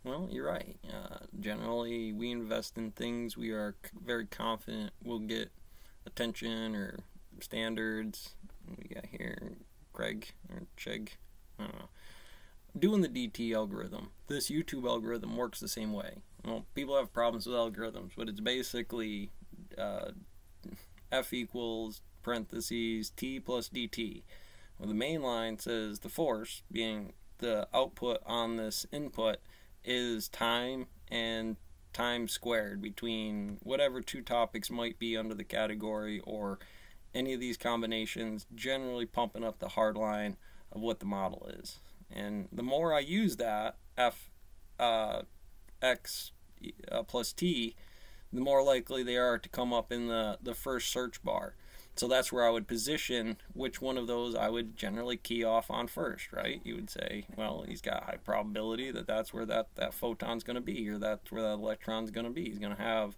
Well, you're right. Generally, we invest in things we are very confident will get attention or standards. We got here Craig or Chegg. I don't know. Doing the DT algorithm. This YouTube algorithm works the same way. Well, people have problems with algorithms, but it's basically uh, F equals parentheses T plus DT. Well, the main line says the force, being the output on this input, is time and time squared between whatever two topics might be under the category or any of these combinations, generally pumping up the hard line of what the model is. And the more I use that, f x plus t, the more likely they are to come up in the first search bar. So that's where I would position which one of those I would generally key off on first, right? You would say, well, he's got high probability that that's where that photon's going to be, or that's where that electron's going to be. He's going to have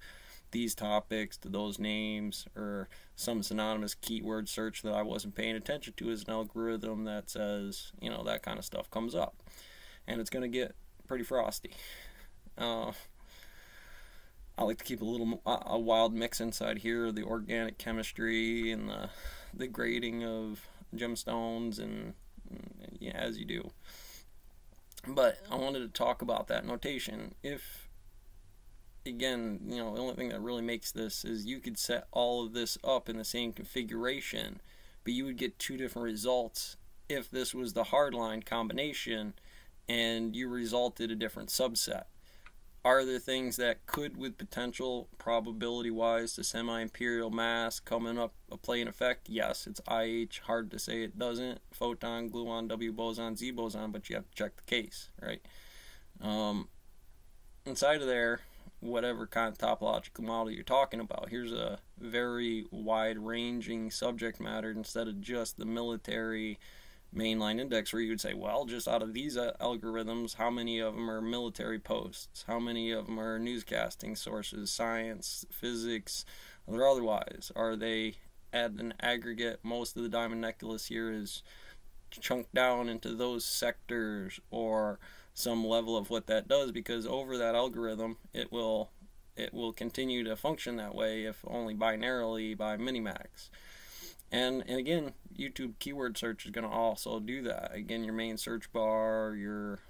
these topics to those names, or some synonymous keyword search that I wasn't paying attention to as an algorithm that says, that kind of stuff comes up. And it's going to get pretty frosty. I like to keep a wild mix inside here, the organic chemistry and the grading of gemstones, and yeah, as you do. But I wanted to talk about that notation. If, again, the only thing that really makes this is you could set all of this up in the same configuration, but you would get two different results if this was the hardline combination and you resulted a different subset. Are there things that could, with potential probability-wise, to semi-imperial mass coming up play an effect? Yes, it's IH. Hard to say it doesn't. Photon, gluon, W boson, Z boson, but you have to check the case, right? Inside of there, whatever kind of topological model you're talking about, here's a very wide-ranging subject matter instead of just the military mainline index, where you would say, well, just out of these algorithms, how many of them are military posts? How many of them are newscasting sources, science, physics, or otherwise? Are they at an aggregate? Most of the diamond necklace here is chunked down into those sectors or some level of what that does, because over that algorithm it will continue to function that way, if only binarily by minimax. And again, YouTube keyword search is going to also do that. Again, your main search bar,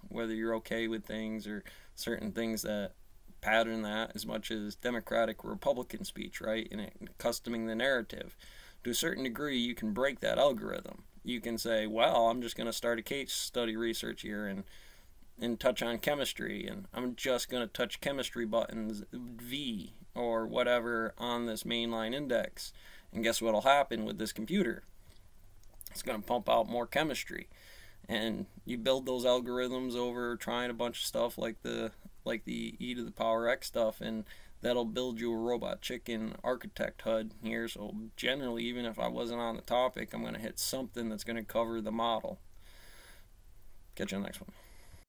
whether you're okay with things or certain things that pattern that, as much as Democratic or Republican speech, right? And customing the narrative. To a certain degree, you can break that algorithm. You can say, well, I'm just going to start a case study research here and touch on chemistry, and I'm just going to touch chemistry buttons V or whatever on this mainline index. And guess what'll happen with this computer? It's going to pump out more chemistry. And you build those algorithms over trying a bunch of stuff like the e to the power x stuff, and that'll build you a robot chicken architect HUD here. So generally, even if I wasn't on the topic, I'm going to hit something that's going to cover the model. Catch you on the next one.